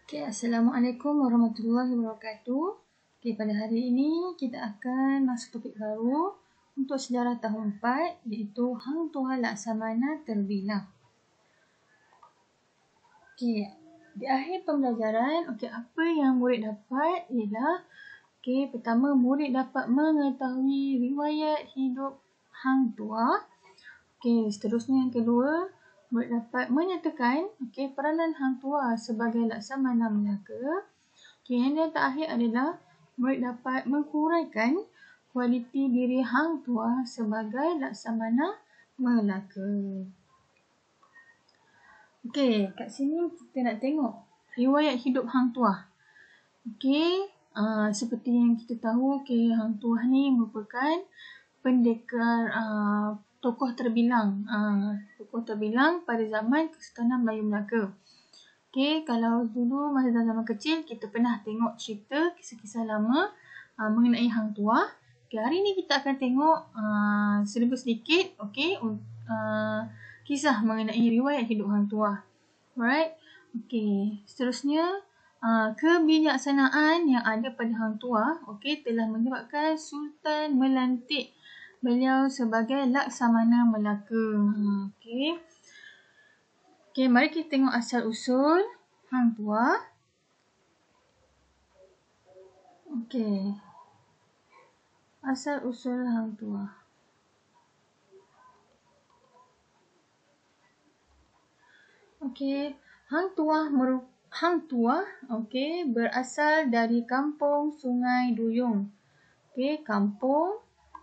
Okay, Assalamualaikum warahmatullahi wabarakatuh. Okay, pada hari ini kita akan masuk topik baru untuk sejarah tahun 4 iaitu Hang Tuah Laksamana Terbilang. Okay, di akhir pembelajaran, apa yang murid dapat ialah pertama murid dapat mengetahui riwayat hidup Hang Tuah. Seterusnya yang kedua, murid dapat menyatakan peranan Hang Tuah sebagai Laksamana Melaka. Yang terakhir adalah murid dapat menguraikan kualiti diri Hang Tuah sebagai Laksamana Melaka. Kat sini kita nak tengok riwayat hidup Hang Tuah. Seperti yang kita tahu, Hang Tuah ni merupakan pendekar tokoh terbilang pada zaman Kesultanan Melayu Melaka. Kalau dulu masa zaman kecil kita pernah tengok cerita kisah-kisah lama mengenai Hang Tuah. Hari ni kita akan tengok sedikit kisah mengenai riwayat hidup Hang Tuah. Alright. Seterusnya kebijaksanaan yang ada pada Hang Tuah telah menyebabkan Sultan melantik beliau sebagai Laksamana Melaka. Mari kita tengok asal-usul Hang Tuah. Asal-usul Hang Tuah. Hang Tuah berasal dari kampung Sungai Duyung. Kampung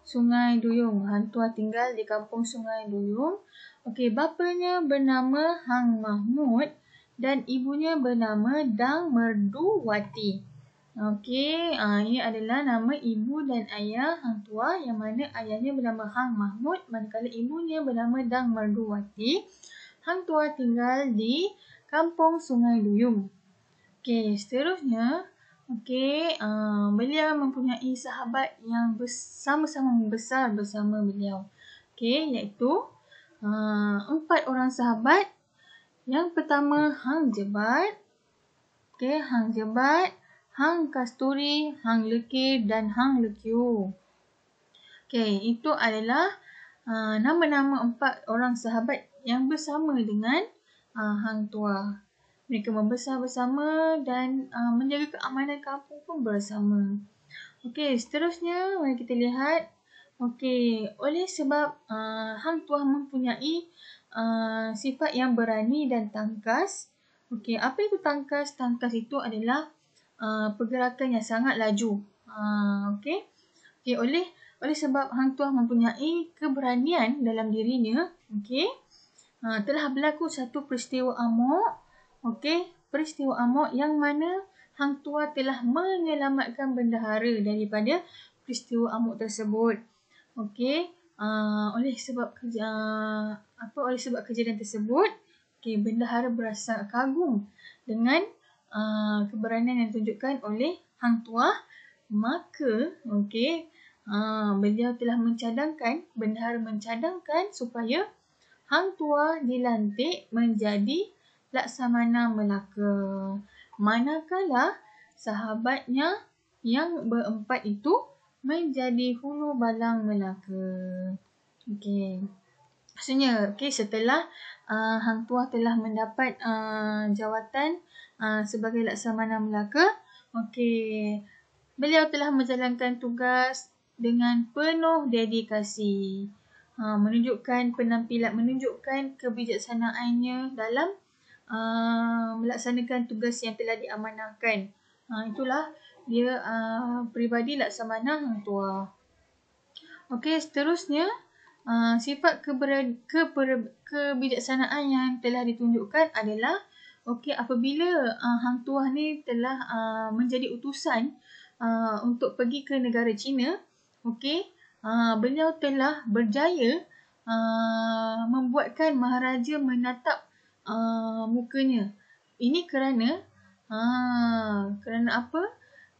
Sungai Duyung. Hang Tuah tinggal di kampung Sungai Duyung. Bapanya bernama Hang Mahmud dan ibunya bernama Dang Merduwati. Ini adalah nama ibu dan ayah Hang Tuah, yang mana ayahnya bernama Hang Mahmud manakala ibunya bernama Dang Merduwati. Hang Tuah tinggal di kampung Sungai Duyung. Seterusnya beliau mempunyai sahabat yang sama-sama membesar bersama beliau. Iaitu 4 orang sahabat. Yang pertama Hang Jebat, Hang Jebat, Hang Kasturi, Hang Lekir dan Hang Lekiu. Itu adalah nama-nama 4 orang sahabat yang bersama dengan Hang Tuah. Mereka membesar bersama dan menjaga keamanan kampung pun bersama. Seterusnya mari kita lihat. Oleh sebab Hang Tuah mempunyai sifat yang berani dan tangkas. Apa itu tangkas? Tangkas itu adalah pergerakan yang sangat laju. Oleh sebab Hang Tuah mempunyai keberanian dalam dirinya, telah berlaku satu peristiwa amok. Peristiwa amok yang mana Hang Tuah telah menyelamatkan bendahara daripada peristiwa amok tersebut. Oleh sebab kejadian tersebut, bendahara berasa kagum dengan keberanian yang ditunjukkan oleh Hang Tuah. Maka beliau telah bendahara mencadangkan supaya Hang Tuah dilantik menjadi Laksamana Melaka. Manakala sahabatnya yang berempat itu menjadi Hulu Balang Melaka. Maksudnya, setelah Hang Tuah telah mendapat jawatan sebagai Laksamana Melaka, beliau telah menjalankan tugas dengan penuh dedikasi. Menunjukkan kebijaksanaannya dalam melaksanakan tugas yang telah diamanahkan. Itulah dia peribadi Laksamana Hang Tuah. Seterusnya sifat kebijaksanaan yang telah ditunjukkan adalah apabila Hang Tuah ni telah menjadi utusan untuk pergi ke negara China, beliau telah berjaya membuatkan Maharaja menatap mukanya. Ini kerana apa?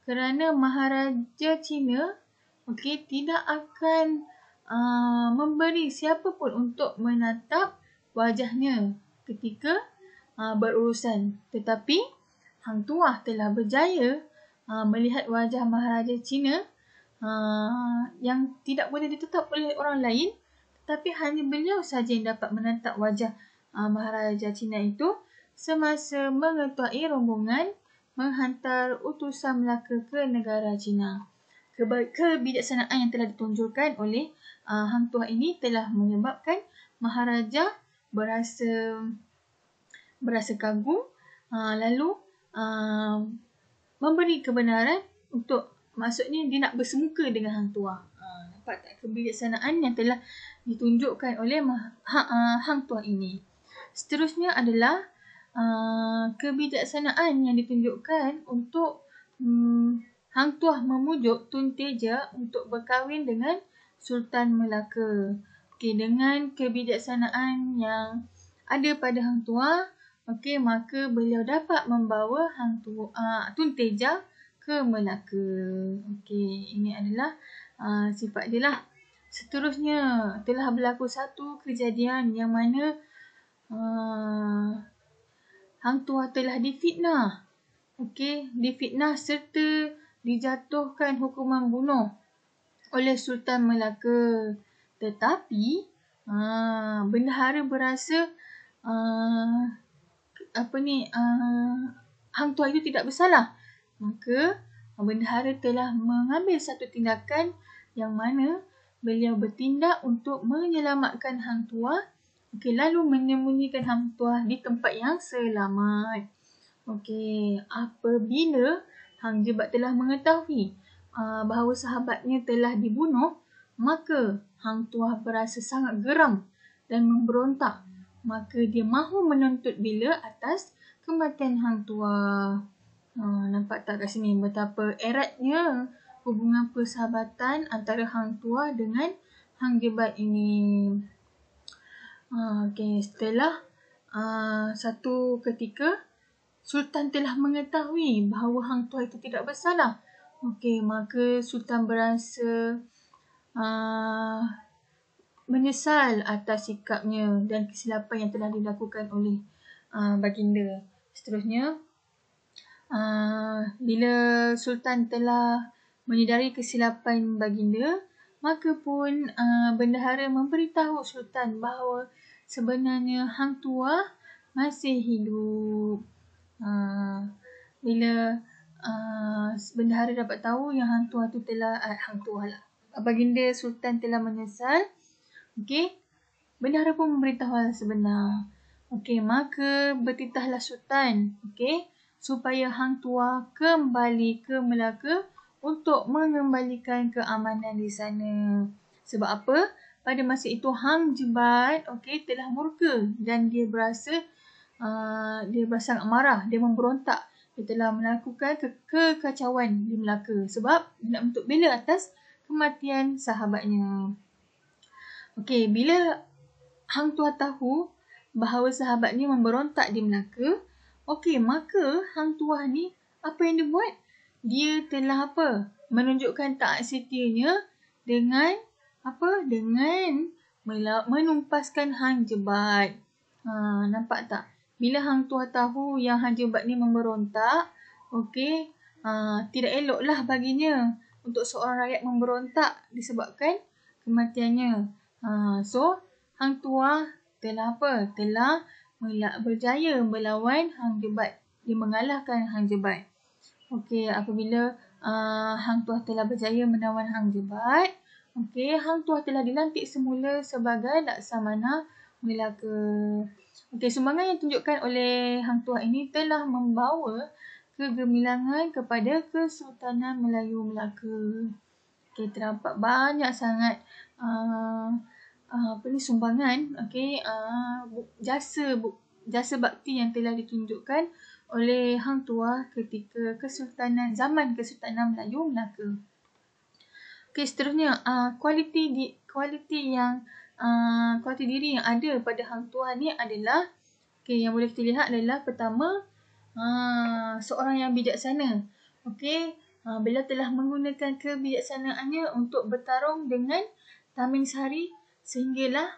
Kerana Maharaja China tidak akan memberi siapa pun untuk menatap wajahnya ketika berurusan. Tetapi Hang Tuah telah berjaya melihat wajah Maharaja Cina yang tidak boleh ditetap oleh orang lain, tetapi hanya beliau sahaja yang dapat menatap wajah Maharaja Cina itu semasa mengetuai rombongan menghantar utusan Melaka ke negara Cina. Kebijaksanaan yang telah ditunjukkan oleh Hang Tuah ini telah menyebabkan Maharaja berasa kagum, lalu memberi kebenaran untuk, maksudnya dia nak bersemuka dengan Hang Tuah. Nampak tak kebijaksanaan yang telah ditunjukkan oleh Hang Tuah ini. Seterusnya adalah kebijaksanaan yang ditunjukkan untuk Hang Tuah memujuk Tun Teja untuk berkahwin dengan Sultan Melaka. Okey, dengan kebijaksanaan yang ada pada Hang Tuah, okey, maka beliau dapat membawa Tun Teja ke Melaka. Okey, ini adalah sifat dia lah. Seterusnya telah berlaku satu kejadian yang mana Hang Tuah telah difitnah. Okey, difitnah serta dijatuhkan hukuman bunuh oleh Sultan Melaka. Tetapi bendahara berasa Hang Tuah itu tidak bersalah. Maka bendahara telah mengambil satu tindakan yang mana beliau bertindak untuk menyelamatkan Hang Tuah. Okey, lalu menyembunyikan Hang Tuah di tempat yang selamat. Okey, apabila Hang Jebat telah mengetahui bahawa sahabatnya telah dibunuh, maka Hang Tuah berasa sangat geram dan memberontak. Maka dia mahu menuntut bela atas kematian Hang Tuah. Nampak tak kat sini betapa eratnya hubungan persahabatan antara Hang Tuah dengan Hang Jebat ini. Okey, setelah satu ketika Sultan telah mengetahui bahawa Hang Tuah itu tidak bersalah. Okey, maka Sultan berasa menyesal atas sikapnya dan kesilapan yang telah dilakukan oleh baginda. Seterusnya, bila Sultan telah menyedari kesilapan baginda, maka pun bendahara memberitahu Sultan bahawa sebenarnya Hang Tuah masih hidup. Bila bendahara dapat tahu yang Hang Tuah tu telah baginda Sultan telah menyesal, okey, bendahara pun memberitahu hal sebenar. Okey, maka bertitahlah Sultan, okey, supaya Hang Tuah kembali ke Melaka untuk mengembalikan keamanan di sana. Sebab apa? Pada masa itu Hang Jebat, okey, telah murka dan dia berasa sangat marah, dia memberontak. Dia telah melakukan kekacauan di Melaka sebab dia nak menuntut bela atas kematian sahabatnya. Okey, bila Hang Tuah tahu bahawa sahabatnya memberontak di Melaka, okey, maka Hang Tuah ni apa yang dia buat? Dia telah menunjukkan taat setianya dengan dengan menumpaskan Hang Jebat. Nampak tak? Bila Hang Tuah tahu yang Hang Jebat ni memberontak, okey, tidak eloklah baginya untuk seorang rakyat memberontak disebabkan kematiannya. So, Hang Tuah telah berjaya melawan Hang Jebat. Dia mengalahkan Hang Jebat. Okey, apabila Hang Tuah telah berjaya menawan Hang Jebat, okey, Hang Tuah telah dilantik semula sebagai Laksamana Melaka. Okey, sumbangan yang ditunjukkan oleh Hang Tuah ini telah membawa kegemilangan kepada Kesultanan Melayu Melaka. Okey, terdapat banyak sangat sumbangan, okey, jasa bakti yang telah ditunjukkan oleh Hang Tuah ketika zaman Kesultanan Melayu Melaka. Okey, seterusnya kualiti diri yang ada pada Hang Tuah ni adalah, okey, yang boleh kita lihat adalah pertama, seorang yang bijaksana. Okey, beliau telah menggunakan kebijaksanaannya untuk bertarung dengan Tamingsari sehinggalah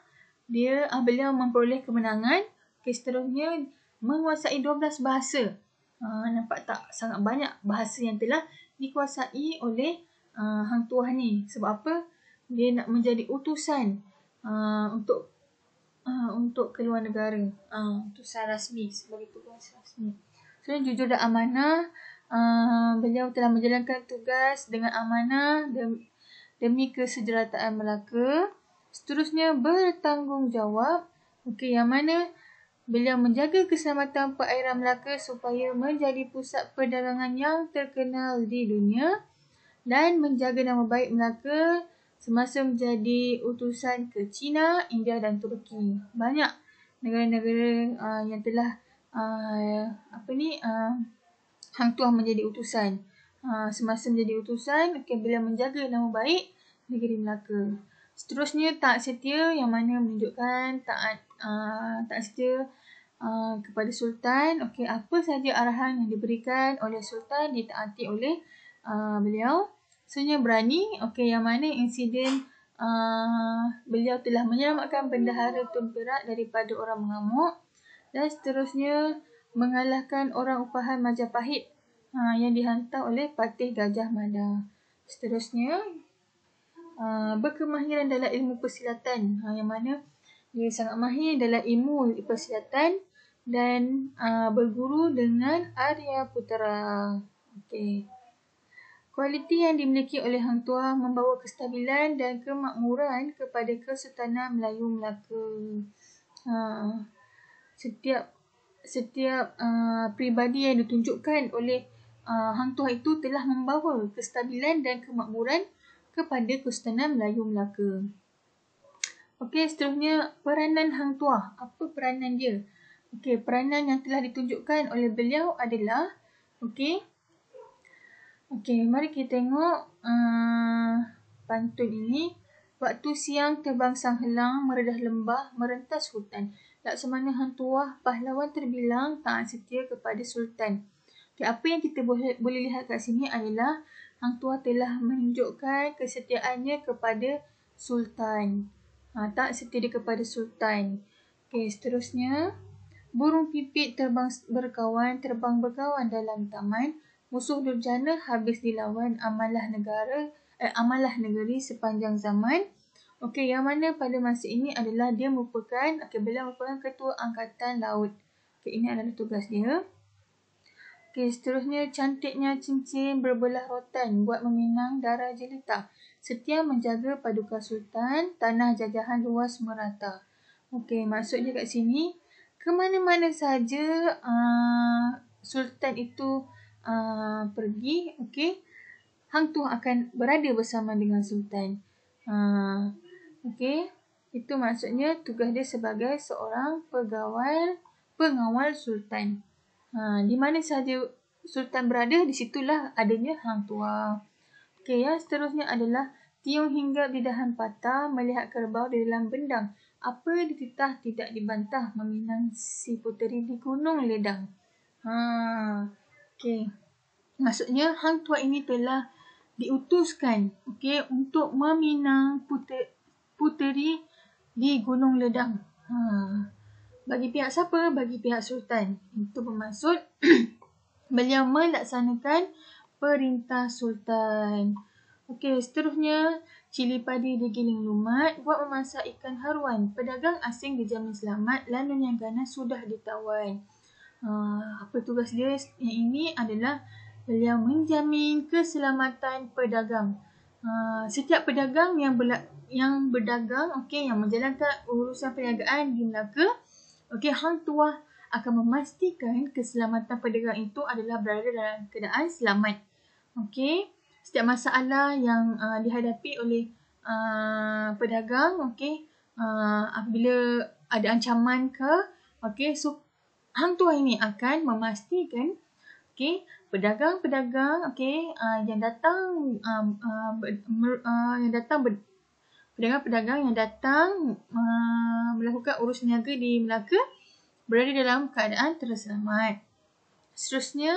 beliau memperoleh kemenangan. Okey, seterusnya menguasai 12 bahasa. Nampak tak? Sangat banyak bahasa yang telah dikuasai oleh Hang Tuah ni. Sebab apa? Dia nak menjadi utusan untuk keluar negara. Utusan rasmi, sebagai tugas rasmi. So, jujur dan amanah, beliau telah menjalankan tugas dengan amanah demi kesejahteraan Melaka. Seterusnya, bertanggungjawab. Okey, yang mana beliau menjaga keselamatan perairan Melaka supaya menjadi pusat perdagangan yang terkenal di dunia dan menjaga nama baik Melaka semasa menjadi utusan ke China, India dan Turki. Banyak negara-negara yang telah Hang Tuah menjadi utusan. Semasa menjadi utusan, beliau menjaga nama baik negeri Melaka. Seterusnya, taat setia yang mana menunjukkan taat setia kepada Sultan. Apa sahaja arahan yang diberikan oleh Sultan ditaati oleh beliau. Seterusnya, berani. Yang mana insiden beliau telah menyelamatkan bendahara Tun Perak daripada orang mengamuk. Dan seterusnya, mengalahkan orang upahan Majapahit yang dihantar oleh Patih Gajah Mada. Seterusnya, berkemahiran dalam ilmu persilatan, yang mana dia sangat mahir dalam ilmu persilatan dan berguru dengan Arya Putera. Kualiti yang dimiliki oleh Hang Tuah membawa kestabilan dan kemakmuran kepada Kesultanan Melayu Melaka. Setiap peribadi yang ditunjukkan oleh Hang Tuah itu telah membawa kestabilan dan kemakmuran kepada Kesultanan Melayu Melaka. Seterusnya, peranan Hang Tuah. Apa peranan dia? Peranan yang telah ditunjukkan oleh beliau adalah mari kita tengok pantun ini. Waktu siang terbang sang helang, meredah lembah, merentas hutan. Laksamana Hang Tuah, pahlawan terbilang, taat setia kepada Sultan. Apa yang kita boleh lihat kat sini adalah Hang Tuah telah menunjukkan kesetiaannya kepada Sultan. Taat setia dia kepada Sultan. Seterusnya, burung pipit terbang berkawan dalam taman. Musuh durjana habis dilawan, amalah negeri sepanjang zaman. Yang mana pada masa ini adalah dia beliau merupakan Ketua Angkatan Laut. Ini adalah tugas dia. Seterusnya, cantiknya cincin berbelah rotan buat meminang darah jelita. Setia menjaga paduka Sultan, tanah jajahan luas merata. Maksudnya kat sini, ke mana-mana saja Sultan itu pergi, Hang Tuah akan berada bersama dengan Sultan. Itu maksudnya tugas dia sebagai seorang pengawal Sultan. Di mana sahaja Sultan berada, di situlah adanya Hang Tuah. Yang seterusnya adalah tiung hinggap di dahan patah, melihat kerbau di dalam bendang. Apa dititah tidak dibantah, meminang si puteri di Gunung Ledang. Maksudnya Hang Tuah ini telah diutuskan untuk meminang puteri di Gunung Ledang. Bagi pihak siapa? Bagi pihak Sultan. Itu bermaksud beliau melaksanakan perintah Sultan. Seterusnya, cili padi digiling lumat, buat memasak ikan haruan. Pedagang asing dijamin selamat, lanun yang ganas sudah ditawan. Apa tugas dia? Yang ini adalah beliau menjamin keselamatan pedagang. Setiap pedagang yang berdagang, yang menjalankan urusan perniagaan di Melaka, Hang Tuah akan memastikan keselamatan pedagang itu adalah berada dalam keadaan selamat. Setiap masalah yang dihadapi oleh pedagang, apabila ada ancaman so Hang Tuah ini akan memastikan pedagang-pedagang yang datang pedagang-pedagang yang datang melakukan urus niaga di Melaka berada dalam keadaan terselamat. Seterusnya,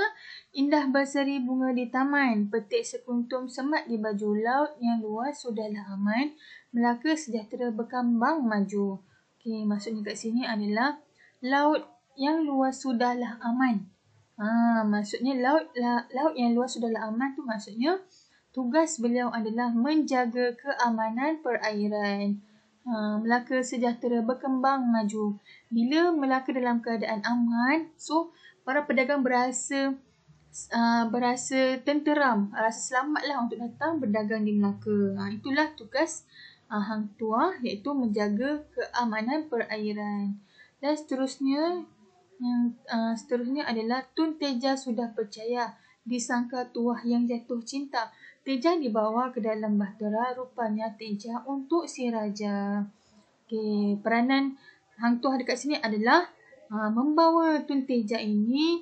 indah berseri bunga di taman, petik sekuntum semat di baju, laut yang luas sudahlah aman, Melaka sejahtera berkembang maju. Maksudnya kat sini adalah laut yang luas sudahlah aman. Maksudnya laut yang luas sudahlah aman tu maksudnya tugas beliau adalah menjaga keamanan perairan. Melaka sejahtera berkembang maju. Bila Melaka dalam keadaan aman, so para pedagang berasa tenteram, rasa selamatlah untuk datang berdagang di Melaka. Itulah tugas Hang Tuah, iaitu menjaga keamanan perairan. Dan seterusnya adalah Tun Teja sudah percaya, disangka tuah yang jatuh cinta. Teja dibawa ke dalam bahtera, rupanya Teja untuk si raja. Okey, peranan Hang Tuah dekat sini adalah membawa Tun Teja ini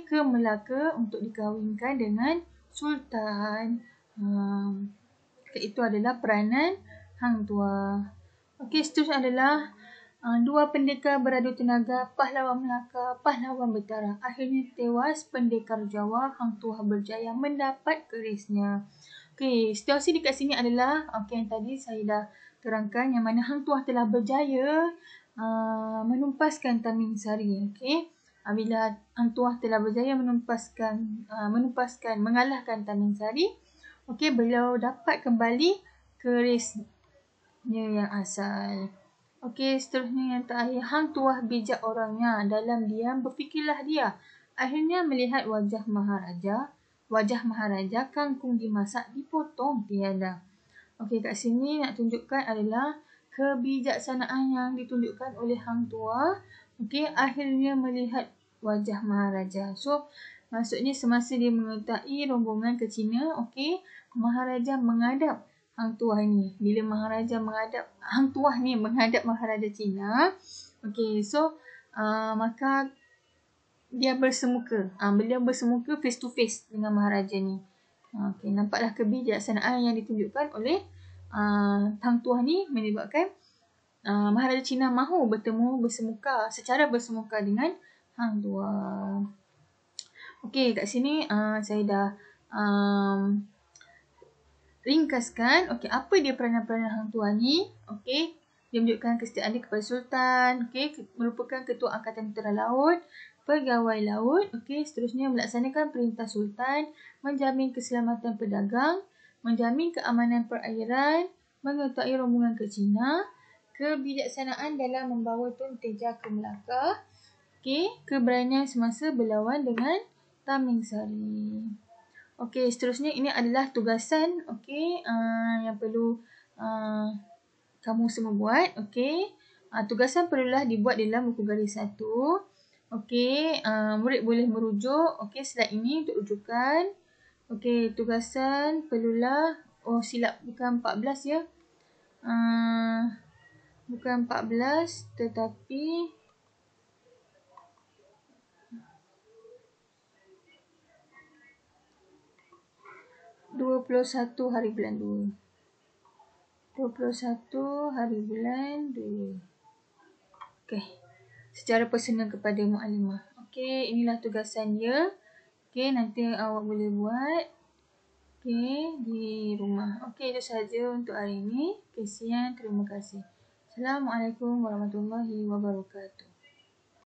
ke Melaka untuk dikahwinkan dengan Sultan. Itu adalah peranan Hang Tuah. Okey, seterusnya adalah dua pendekar beradu tenaga, pahlawan Melaka, pahlawan Betara. Akhirnya tewas pendekar Jawa, Hang Tuah berjaya mendapat kerisnya. Okey, situasi dekat sini adalah yang tadi saya dah terangkan, yang mana Hang Tuah telah berjaya menumpaskan Tamim Sari. Okey, bila Hang Tuah telah berjaya mengalahkan Tamim Sari, beliau dapat kembali kerisnya yang asal. Okey, seterusnya yang terakhir, Hang Tuah bijak orangnya, dalam diam berfikirlah dia. Akhirnya melihat wajah Maharaja kangkung dimasak, dipotong tiada. Okey, kat sini nak tunjukkan adalah kebijaksanaan yang ditunjukkan oleh Hang Tuah. Okey, akhirnya melihat wajah Maharaja. So, maksudnya semasa dia menyertai rombongan ke China, Maharaja menghadap Hang Tuah ni. Bila Hang Tuah ni menghadap Maharaja Cina, maka dia bersemuka. Beliau bersemuka face to face dengan Maharaja ni. Nampaklah kebijaksanaan yang ditunjukkan oleh Hang Tuah ni menyebabkan Maharaja Cina mahu secara bersemuka dengan Hang Tuah. Okey, kat sini saya dah ringkaskan apa dia peranan-peranan Hang Tuah ni. Dia menunjukkan kesetiaan dia kepada Sultan, merupakan ketua angkatan tentera laut, pegawai laut, seterusnya melaksanakan perintah Sultan, menjamin keselamatan pedagang, menjamin keamanan perairan, menyertai rombongan ke China, kebijaksanaan dalam membawa Tun Teja ke Melaka, keberanian semasa berlawan dengan Tamim Sari. Seterusnya ini adalah tugasan yang perlu kamu semua buat. Tugasan perlulah dibuat dalam buku garis 1. Murid boleh merujuk slide ini untuk rujukan. Tugasan perlulah silap bukan 14 ya. Bukan 14 tetapi 21 hari bulan 2. 21 hari bulan 2. Secara personal kepada Mu'allimah. Inilah tugasan dia. Nanti awak boleh buat di rumah. Itu sahaja untuk hari ini. Sekian, terima kasih. Assalamualaikum warahmatullahi wabarakatuh.